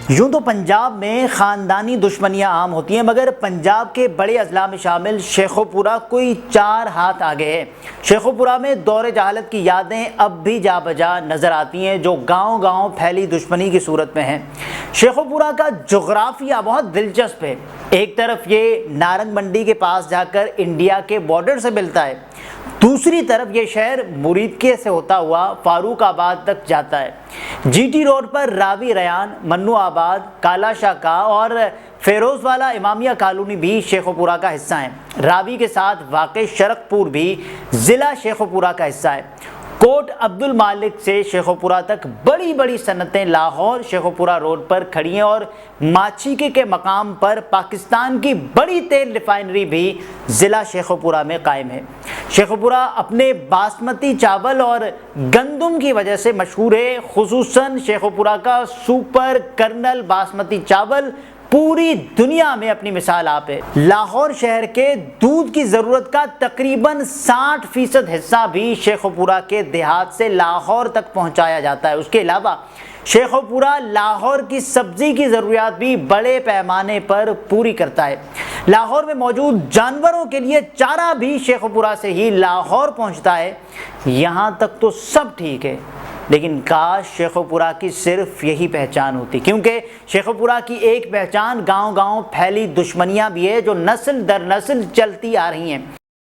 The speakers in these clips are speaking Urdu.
یوں تو پنجاب میں خاندانی دشمنیاں عام ہوتی ہیں، مگر پنجاب کے بڑے اضلاع میں شامل شیخوپورہ کوئی 4 ہاتھ آگے ہے۔ شیخوپورہ میں دور جہالت کی یادیں اب بھی جا بجا نظر آتی ہیں، جو گاؤں گاؤں پھیلی دشمنی کی صورت میں ہیں۔ شیخوپورہ کا جغرافیہ بہت دلچسپ ہے۔ ایک طرف یہ نارنگ منڈی کے پاس جا کر انڈیا کے بارڈر سے ملتا ہے، دوسری طرف یہ شہر مریدکے سے ہوتا ہوا فاروق آباد تک جاتا ہے۔ جی ٹی روڈ پر راوی ریان، منو آباد، کالا شاکا اور فیروز والا امامیہ کالونی بھی شیخوپورہ کا حصہ ہیں۔ راوی کے ساتھ واقع شرق پور بھی ضلع شیخوپورہ کا حصہ ہے۔ کوٹ عبد المالک سے شیخوپورہ تک بڑی بڑی صنعتیں لاہور شیخوپورہ روڈ پر کھڑی ہیں، اور ماچھیکے کے مقام پر پاکستان کی بڑی تیل ریفائنری بھی ضلع شیخوپورہ میں قائم ہے۔ شیخوپورہ اپنے باسمتی چاول اور گندم کی وجہ سے مشہور ہے، خصوصاً شیخوپورہ کا سپر کرنل باسمتی چاول پوری دنیا میں اپنی مثال آپ ہے۔ لاہور شہر کے دودھ کی ضرورت کا تقریباً 60% حصہ بھی شیخوپورہ کے دیہات سے لاہور تک پہنچایا جاتا ہے۔ اس کے علاوہ شیخوپورہ لاہور کی سبزی کی ضروریات بھی بڑے پیمانے پر پوری کرتا ہے۔ لاہور میں موجود جانوروں کے لیے چارہ بھی شیخوپورہ سے ہی لاہور پہنچتا ہے۔ یہاں تک تو سب ٹھیک ہے، لیکن کاش شیخوپورہ کی صرف یہی پہچان ہوتی، کیونکہ شیخوپورہ کی ایک پہچان گاؤں گاؤں پھیلی دشمنیاں بھی ہے، جو نسل در نسل چلتی آ رہی ہیں۔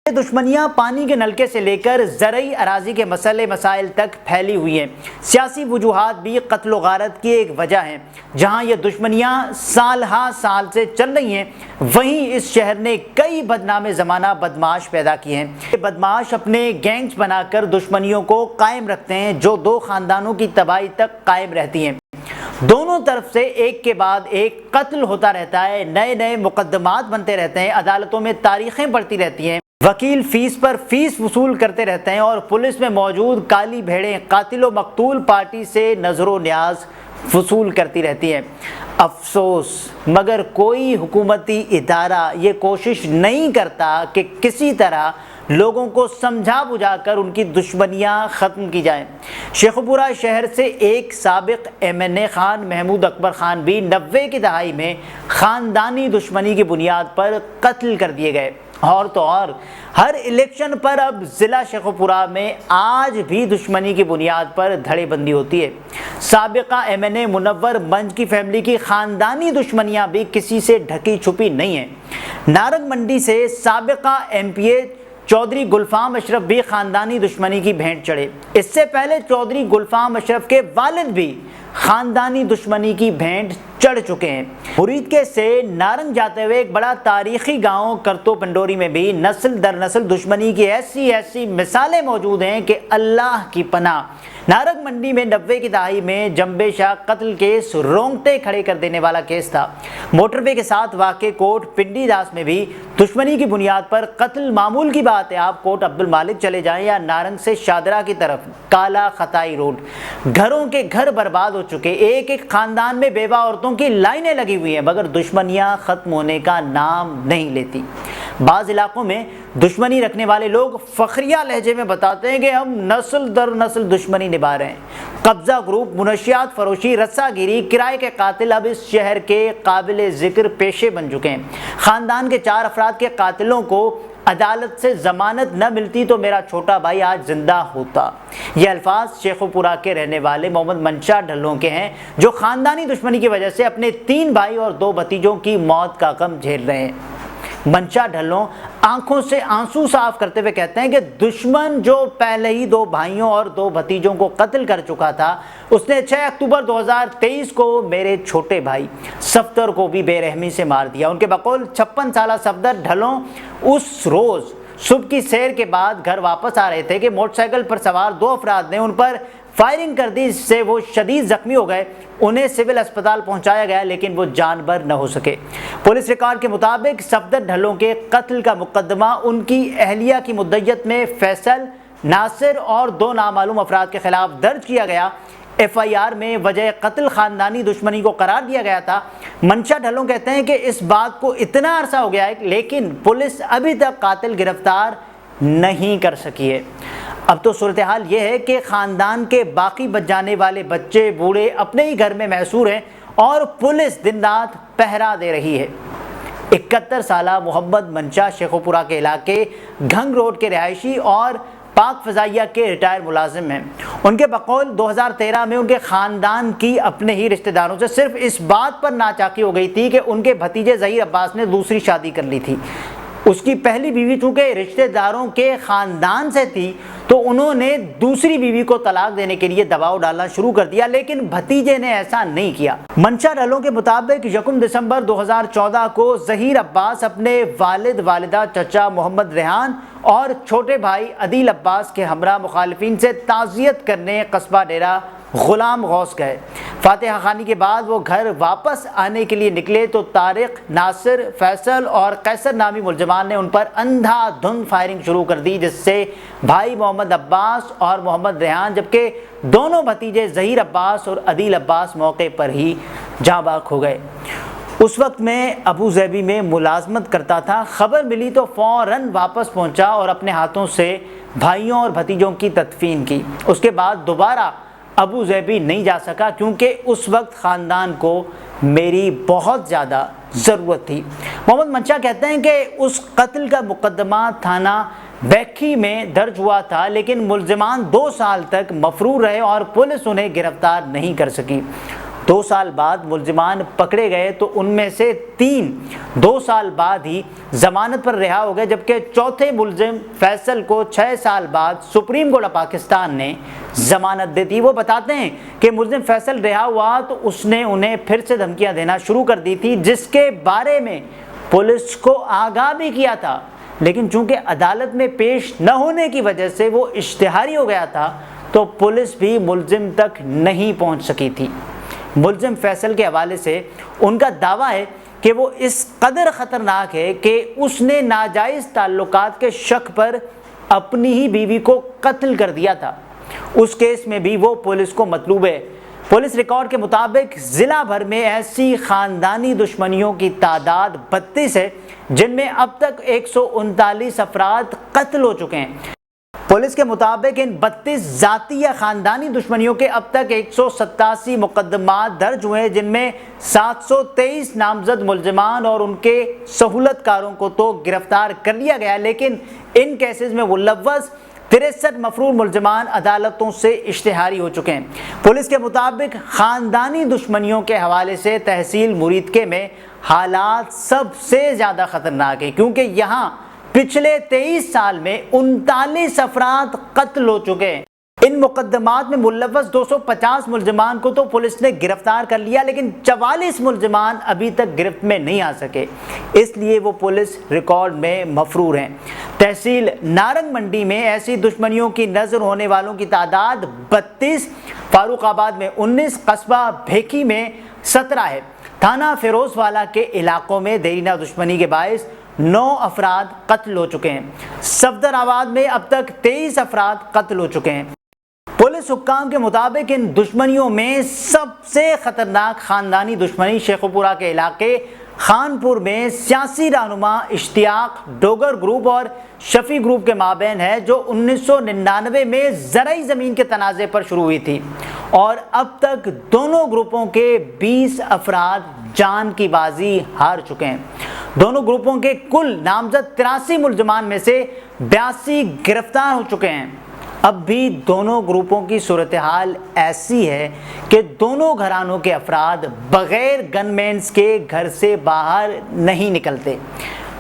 یہ دشمنیاں پانی کے نلکے سے لے کر زرعی اراضی کے مسائل تک پھیلی ہوئی ہیں۔ سیاسی وجوہات بھی قتل و غارت کی ایک وجہ ہیں۔ جہاں یہ دشمنیاں سال ہا سال سے چل رہی ہیں، وہیں اس شہر نے کئی بدنام زمانہ بدماش پیدا کیے ہیں۔ یہ بدماش اپنے گینگز بنا کر دشمنیوں کو قائم رکھتے ہیں، جو 2 خاندانوں کی تباہی تک قائم رہتی ہیں۔ دونوں طرف سے ایک کے بعد ایک قتل ہوتا رہتا ہے، نئے نئے مقدمات بنتے رہتے ہیں، عدالتوں میں تاریخیں پڑتی رہتی ہیں، وکیل فیس پر فیس وصول کرتے رہتے ہیں، اور پولیس میں موجود کالی بھیڑیں قاتل و مقتول پارٹی سے نظر و نیاز وصول کرتی رہتی ہیں۔ افسوس مگر کوئی حکومتی ادارہ یہ کوشش نہیں کرتا کہ کسی طرح لوگوں کو سمجھا بجھا کر ان کی دشمنیاں ختم کی جائیں۔ شیخوپورہ شہر سے ایک سابق MNA خان محمود اکبر خان بھی 90 کی دہائی میں خاندانی دشمنی کی بنیاد پر قتل کر دیے گئے۔ اور تو اور ہر الیکشن پر اب ضلع شیخوپورہ میں آج بھی دشمنی کی بنیاد پر دھڑے بندی ہوتی ہے۔ سابقہ MNA منور منج کی فیملی کی خاندانی دشمنیاں بھی کسی سے ڈھکی چھپی نہیں ہیں۔ نارنگ منڈی سے سابقہ MPA چودھری گلفام اشرف بھی خاندانی دشمنی کی بھینٹ چڑھے۔ اس سے پہلے چودھری گلفام اشرف کے والد بھی خاندانی دشمنی کی بھینٹ چڑھ چکے ہیں۔ مریدکے سے نارنگ جاتے ہوئے ایک بڑا تاریخی گاؤں کرتو پنڈوری میں بھی نسل در نسل دشمنی کی ایسی مثالیں موجود ہیں کہ اللہ کی پناہ۔ نارنگ منڈی میں 90 کی دہائی میں جمبے شاہ قتل کیس رونگٹے کھڑے کر دینے والا کیس تھا۔ موٹر وے کے ساتھ واقع کوٹ پنڈی داس میں بھی دشمنی کی بنیاد پر قتل معمول کی بات ہے۔ آپ کوٹ عبد المالک چلے جائیں یا نارنگ سے شادرہ کی طرف کالا خطائی روڈ، گھروں کے گھر برباد ہو چکے، ایک ایک خاندان میں بیوہ عورتوں کی لائنیں لگی ہوئی ہیں، مگر دشمنیاں ختم ہونے کا نام نہیں لیتی۔ بعض علاقوں میں دشمنی رکھنے والے لوگ فخریہ لہجے میں بتاتے ہیں کہ ہم نسل در نسل دشمنی نبھا رہے ہیں۔ قبضہ گروپ، منشیات فروشی، رسا گیری، کرائے کے قاتل اب اس شہر کے قابل ذکر پیشے بن چکے ہیں۔ خاندان کے 4 افراد کے قاتلوں کو عدالت سے ضمانت نہ ملتی تو میرا چھوٹا بھائی آج زندہ ہوتا۔ یہ الفاظ شیخوپورہ کے رہنے والے محمد منشا ڈھلوں کے ہیں، جو خاندانی دشمنی کی وجہ سے اپنے 3 بھائی اور 2 بھتیجوں کی موت کا غم جھیل رہے ہیں۔ منشا ڈھلوں آنکھوں سے آنسو صاف کرتے ہوئے کہتے ہیں کہ دشمن جو پہلے ہی 2 بھائیوں اور 2 بھتیجوں کو قتل کر چکا تھا، اس نے 6 اکتوبر 2023 کو میرے چھوٹے بھائی صفدر کو بھی بے رحمی سے مار دیا۔ ان کے بقول 56 سالہ صفدر ڈھلوں اس روز صبح کی سیر کے بعد گھر واپس آ رہے تھے کہ موٹر سائیکل پر سوار 2 افراد نے ان پر فائرنگ کر دی، جس سے وہ شدید زخمی ہو گئے۔ انہیں سول اسپتال پہنچایا گیا، لیکن وہ جان بر نہ ہو سکے۔ پولیس ریکارڈ کے مطابق صفدر ڈھلوں کے قتل کا مقدمہ ان کی اہلیہ کی مدعیت میں فیصل، ناصر اور 2 نامعلوم افراد کے خلاف درج کیا گیا۔ FIR میں وجہ قتل خاندانی دشمنی کو قرار دیا گیا تھا۔ منشا ڈھلوں کہتے ہیں کہ اس بات کو اتنا عرصہ ہو گیا ہے، لیکن پولیس ابھی تک قاتل گرفتار نہیں کر سکی ہے۔ اب تو صورتحال یہ ہے کہ خاندان کے باقی بچ جانے والے بچے بوڑھے اپنے ہی گھر میں محصور ہیں اور پولیس دن رات پہرا دے رہی ہے۔ 71 سالہ محمد منشا شیخو پورہ کے علاقے گھنگ روڈ کے رہائشی اور پاک فضائیہ کے ریٹائر ملازم ہیں۔ ان کے بقول 2013 میں ان کے خاندان کی اپنے ہی رشتہ داروں سے صرف اس بات پر ناچاکی ہو گئی تھی کہ ان کے بھتیجے ظہیر عباس نے دوسری شادی کر لی تھی۔ اس کی پہلی بیوی چونکہ رشتہ داروں کے خاندان سے تھی تو انہوں نے دوسری بیوی کو طلاق دینے کے لیے دباؤ ڈالنا شروع کر دیا، لیکن بھتیجے نے ایسا نہیں کیا۔ منشا ڈلوں کے مطابق 1 دسمبر 2014 کو ظہیر عباس اپنے والد، والدہ، چچا محمد ریحان اور چھوٹے بھائی عدیل عباس کے ہمراہ مخالفین سے تعزیت کرنے قصبہ ڈیرہ غلام غوث گئے۔ فاتحہ خوانی کے بعد وہ گھر واپس آنے کے لیے نکلے تو طارق، ناصر، فیصل اور قیصر نامی ملزمان نے ان پر اندھا دھند فائرنگ شروع کر دی، جس سے بھائی محمد عباس اور محمد ریحان جبکہ دونوں بھتیجے ظہیر عباس اور عدیل عباس موقع پر ہی جاں باک ہو گئے۔ اس وقت میں ابو ظبی میں ملازمت کرتا تھا۔ خبر ملی تو فوراً واپس پہنچا اور اپنے ہاتھوں سے بھائیوں اور بھتیجوں کی تدفین کی۔ اس کے بعد دوبارہ ابو ظبی نہیں جا سکا کیونکہ اس وقت خاندان کو میری بہت زیادہ ضرورت تھی۔ محمد منشا کہتے ہیں کہ اس قتل کا مقدمہ تھانہ بیکھی میں درج ہوا تھا، لیکن ملزمان 2 سال تک مفرور رہے اور پولیس انہیں گرفتار نہیں کر سکی۔ 2 سال بعد ملزمان پکڑے گئے تو ان میں سے 3 2 سال بعد ہی ضمانت پر رہا ہو گئے، جبکہ چوتھے ملزم فیصل کو 6 سال بعد سپریم کورٹ آف پاکستان نے ضمانت دے دی۔ وہ بتاتے ہیں کہ ملزم فیصل رہا ہوا تو اس نے انہیں پھر سے دھمکیاں دینا شروع کر دی تھی، جس کے بارے میں پولیس کو آگاہ بھی کیا تھا، لیکن چونکہ عدالت میں پیش نہ ہونے کی وجہ سے وہ اشتہاری ہو گیا تھا تو پولیس بھی ملزم تک نہیں پہنچ سکی تھی۔ ملزم فیصل کے حوالے سے ان کا دعویٰ ہے کہ وہ اس قدر خطرناک ہے کہ اس نے ناجائز تعلقات کے شک پر اپنی ہی بیوی کو قتل کر دیا تھا۔ اس کیس میں بھی وہ پولیس کو مطلوب ہے۔ پولیس ریکارڈ کے مطابق ضلع بھر میں ایسی خاندانی دشمنیوں کی تعداد 32 ہے، جن میں اب تک 139 افراد قتل ہو چکے ہیں۔ پولیس کے مطابق ان 32 ذاتی یا خاندانی دشمنیوں کے اب تک 187 مقدمات درج ہوئے ہیں، جن میں 723 نامزد ملزمان اور ان کے سہولت کاروں کو تو گرفتار کر لیا گیا، لیکن ان کیسز میں ملوث 63 مفرور ملزمان عدالتوں سے اشتہاری ہو چکے ہیں۔ پولیس کے مطابق خاندانی دشمنیوں کے حوالے سے تحصیل مریدکے میں حالات سب سے زیادہ خطرناک ہیں، کیونکہ یہاں پچھلے 23 سال میں 39 افراد قتل ہو چکے ہیں۔ ان مقدمات میں ملوث 250 ملزمان کو تو پولیس نے گرفتار کر لیا، لیکن 44 ملزمان ابھی تک گرفت میں نہیں آ سکے، اس لیے وہ پولیس ریکارڈ میں مفرور ہیں۔ تحصیل نارنگ منڈی میں ایسی دشمنیوں کی نظر ہونے والوں کی تعداد 32، فاروق آباد میں 19، قصبہ بھیکی میں 17 ہے۔ تھانہ فیروز والا کے علاقوں میں دیرینہ دشمنی کے باعث 9 افراد قتل ہو چکے ہیں۔ صفدر آباد میں اب تک 23 افراد قتل ہو چکے ہیں۔ پولیس حکام کے مطابق ان دشمنیوں میں سب سے خطرناک خاندانی دشمنی شیخو پورہ کے علاقے خانپور میں سیاسی رہنما اشتیاق ڈوگر گروپ اور شفیع گروپ کے مابین ہے، جو 1999 میں زرعی زمین کے تنازع پر شروع ہوئی تھی، اور اب تک دونوں گروپوں کے 20 افراد جان کی بازی ہار چکے ہیں۔ دونوں گروپوں کے کل نامزد 83 ملزمان میں سے 82 گرفتار ہو چکے ہیں۔ اب بھی دونوں گروپوں کی صورتحال ایسی ہے کہ دونوں گھرانوں کے افراد بغیر گن مینز کے گھر سے باہر نہیں نکلتے۔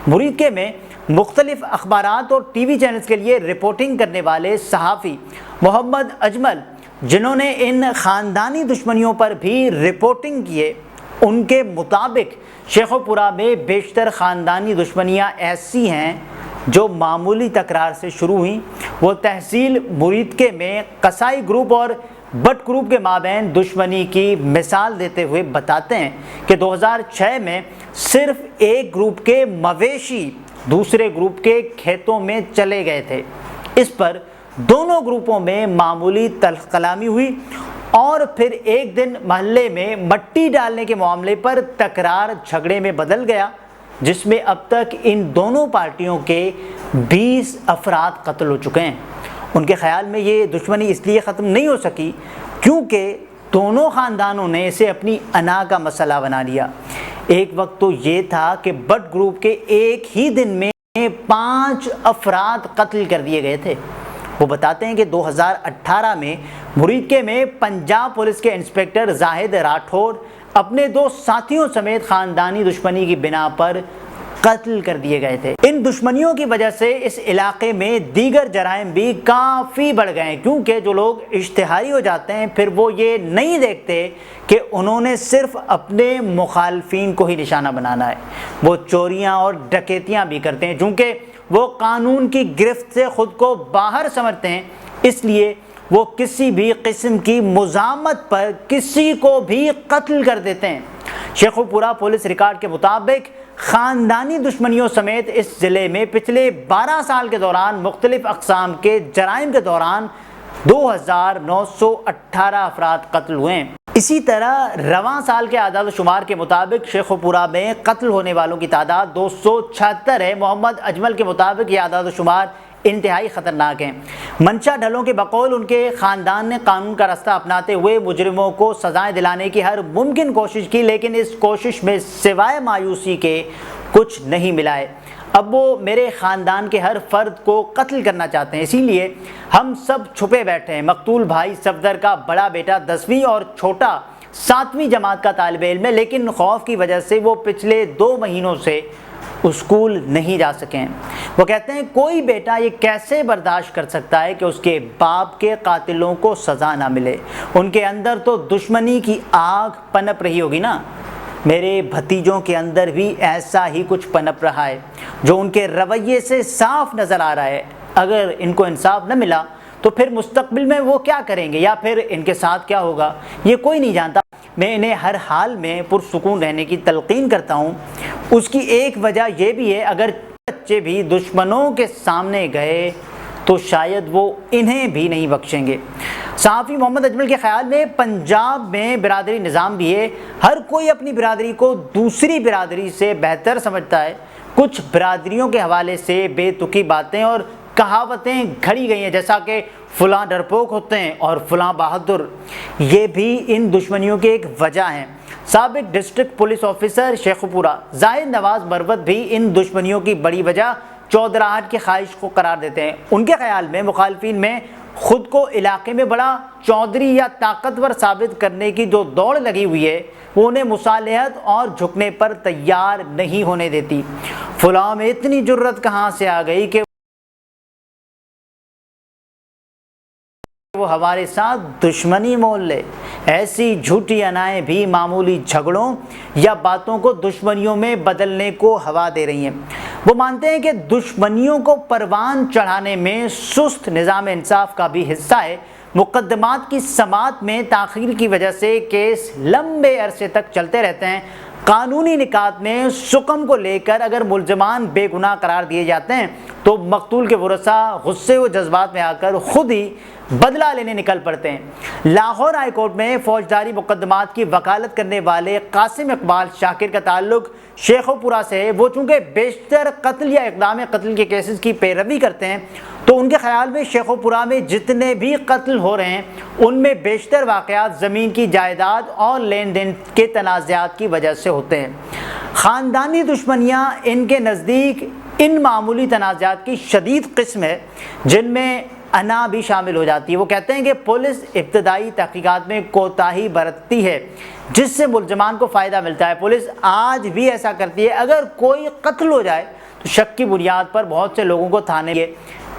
مریدکے میں مختلف اخبارات اور ٹی وی چینلز کے لیے رپورٹنگ کرنے والے صحافی محمد اجمل، جنہوں نے ان خاندانی دشمنیوں پر بھی رپورٹنگ کی ہے، ان کے مطابق شیخو پورہ میں بیشتر خاندانی دشمنیاں ایسی ہیں جو معمولی تکرار سے شروع ہوئیں۔ وہ تحصیل مریدکے میں قصائی گروپ اور بٹ گروپ کے مابین دشمنی کی مثال دیتے ہوئے بتاتے ہیں کہ 2006 میں صرف ایک گروپ کے مویشی دوسرے گروپ کے کھیتوں میں چلے گئے تھے۔ اس پر دونوں گروپوں میں معمولی تلخ کلامی ہوئی اور پھر ایک دن محلے میں مٹی ڈالنے کے معاملے پر تکرار جھگڑے میں بدل گیا، جس میں اب تک ان دونوں پارٹیوں کے 20 افراد قتل ہو چکے ہیں۔ ان کے خیال میں یہ دشمنی اس لیے ختم نہیں ہو سکی کیونکہ دونوں خاندانوں نے اسے اپنی انا کا مسئلہ بنا لیا۔ ایک وقت تو یہ تھا کہ بٹ گروپ کے ایک ہی دن میں 5 افراد قتل کر دیے گئے تھے۔ وہ بتاتے ہیں کہ 2018 میں مریدکے میں پنجاب پولیس کے انسپکٹر زاہد راٹھور اپنے 2 ساتھیوں سمیت خاندانی دشمنی کی بنا پر قتل کر دیے گئے تھے۔ ان دشمنیوں کی وجہ سے اس علاقے میں دیگر جرائم بھی کافی بڑھ گئے ہیں، کیونکہ جو لوگ اشتہاری ہو جاتے ہیں پھر وہ یہ نہیں دیکھتے کہ انہوں نے صرف اپنے مخالفین کو ہی نشانہ بنانا ہے، وہ چوریاں اور ڈکیتیاں بھی کرتے ہیں۔ چونکہ وہ قانون کی گرفت سے خود کو باہر سمجھتے ہیں، اس لیے وہ کسی بھی قسم کی مزاحمت پر کسی کو بھی قتل کر دیتے ہیں۔ شیخو پورہ پولیس ریکارڈ کے مطابق خاندانی دشمنیوں سمیت اس ضلع میں پچھلے 12 سال کے دوران مختلف اقسام کے جرائم کے دوران 2918 افراد قتل ہوئے ہیں۔ اسی طرح رواں سال کے اعداد و شمار کے مطابق شیخو پورہ میں قتل ہونے والوں کی تعداد 276 ہے۔ محمد اجمل کے مطابق یہ اعداد و شمار انتہائی خطرناک ہیں۔ منشا ڈھلوں کے بقول ان کے خاندان نے قانون کا راستہ اپناتے ہوئے مجرموں کو سزائیں دلانے کی ہر ممکن کوشش کی، لیکن اس کوشش میں سوائے مایوسی کے کچھ نہیں ملا ہے۔ اب وہ میرے خاندان کے ہر فرد کو قتل کرنا چاہتے ہیں، اسی لیے ہم سب چھپے بیٹھے ہیں۔ مقتول بھائی صفدر کا بڑا بیٹا 10ویں اور چھوٹا 7ویں جماعت کا طالب علم ہے، لیکن خوف کی وجہ سے وہ پچھلے 2 مہینوں سے اسکول نہیں جا سکیں۔ وہ کہتے ہیں کوئی بیٹا یہ کیسے برداشت کر سکتا ہے کہ اس کے باپ کے قاتلوں کو سزا نہ ملے؟ ان کے اندر تو دشمنی کی آگ پنپ رہی ہوگی نا۔ میرے بھتیجوں کے اندر بھی ایسا ہی کچھ پنپ رہا ہے جو ان کے رویے سے صاف نظر آ رہا ہے۔ اگر ان کو انصاف نہ ملا تو پھر مستقبل میں وہ کیا کریں گے یا پھر ان کے ساتھ کیا ہوگا یہ کوئی نہیں جانتا۔ میں انہیں ہر حال میں پرسکون رہنے کی تلقین کرتا ہوں۔ اس کی ایک وجہ یہ بھی ہے، اگر بچے بھی دشمنوں کے سامنے گئے تو شاید وہ انہیں بھی نہیں بخشیں گے۔ صحافی محمد اجمل کے خیال میں پنجاب میں برادری نظام بھی ہے، ہر کوئی اپنی برادری کو دوسری برادری سے بہتر سمجھتا ہے۔ کچھ برادریوں کے حوالے سے بے تکی باتیں اور کہاوتیں گھڑی گئی ہیں، جیسا کہ فلاں ڈرپوک ہوتے ہیں اور فلاں بہادر، یہ بھی ان دشمنیوں کی ایک وجہ ہیں۔ سابق ڈسٹرکٹ پولیس آفیسر شیخو پورہ زاہد نواز مروت بھی ان دشمنیوں کی بڑی وجہ چودراہٹ کی خواہش کو قرار دیتے ہیں۔ ان کے خیال میں مخالفین میں خود کو علاقے میں بڑا چودھری یا طاقتور ثابت کرنے کی جو دوڑ لگی ہوئی ہے وہ انہیں مصالحت اور جھکنے پر تیار نہیں ہونے دیتی۔ فلاں میں اتنی جرت کہاں سے آ گئی کہ وہ ہمارے ساتھ دشمنی مول لے؟ ایسی جھوٹی انائیں بھی معمولی جھگڑوں یا باتوں کو دشمنیوں میں بدلنے کو ہوا دے رہی ہیں۔ وہ مانتے ہیں کہ دشمنیوں کو پروان چڑھانے میں سست نظام انصاف کا بھی حصہ ہے۔ مقدمات کی سماعت میں تاخیر کی وجہ سے کیس لمبے عرصے تک چلتے رہتے ہیں۔ قانونی نکات میں سکم کو لے کر اگر ملزمان بے گناہ قرار دیے جاتے ہیں تو مقتول کے ورثاء غصے و جذبات میں آ کر خود ہی بدلہ لینے نکل پڑتے ہیں۔ لاہور ہائی کورٹ میں فوجداری مقدمات کی وکالت کرنے والے قاسم اقبال شاکر کا تعلق شیخو پورہ سے ہے۔ وہ چونکہ بیشتر قتل یا اقدام قتل کے کیسز کی پیروی کرتے ہیں تو ان کے خیال میں شیخو پورہ میں جتنے بھی قتل ہو رہے ہیں ان میں بیشتر واقعات زمین کی جائیداد اور لین دین کے تنازعات کی وجہ سے ہوتے ہیں۔ خاندانی دشمنیاں ان کے نزدیک ان معمولی تنازعات کی شدید قسم ہے جن میں انا بھی شامل ہو جاتی ہے۔ وہ کہتے ہیں کہ پولیس ابتدائی تحقیقات میں کوتاہی برتتی ہے جس سے ملزمان کو فائدہ ملتا ہے۔ پولیس آج بھی ایسا کرتی ہے، اگر کوئی قتل ہو جائے تو شک کی بنیاد پر بہت سے لوگوں کو تھانے لے،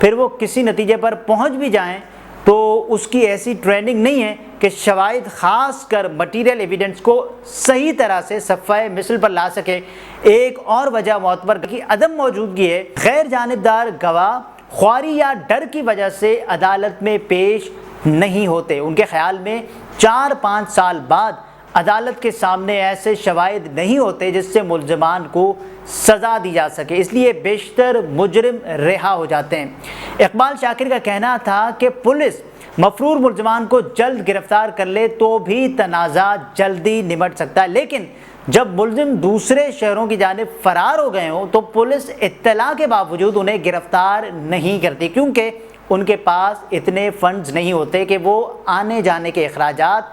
پھر وہ کسی نتیجے پر پہنچ بھی جائیں تو اس کی ایسی ٹریننگ نہیں ہے کہ شواہد خاص کر مٹیریل ایویڈنس کو صحیح طرح سے صفحہ مثل پر لا سکے۔ ایک اور وجہ معتبر کی عدم موجودگی ہے۔ غیر جانبدار گواہ خواری یا ڈر کی وجہ سے عدالت میں پیش نہیں ہوتے۔ ان کے خیال میں 4-5 سال بعد عدالت کے سامنے ایسے شواہد نہیں ہوتے جس سے ملزمان کو سزا دی جا سکے، اس لیے بیشتر مجرم رہا ہو جاتے ہیں۔ اقبال شاکر کا کہنا تھا کہ پولیس مفرور ملزمان کو جلد گرفتار کر لے تو بھی تنازع جلدی نمٹ سکتا ہے، لیکن جب ملزم دوسرے شہروں کی جانب فرار ہو گئے ہوں تو پولیس اطلاع کے باوجود انہیں گرفتار نہیں کرتی، کیونکہ ان کے پاس اتنے فنڈز نہیں ہوتے کہ وہ آنے جانے کے اخراجات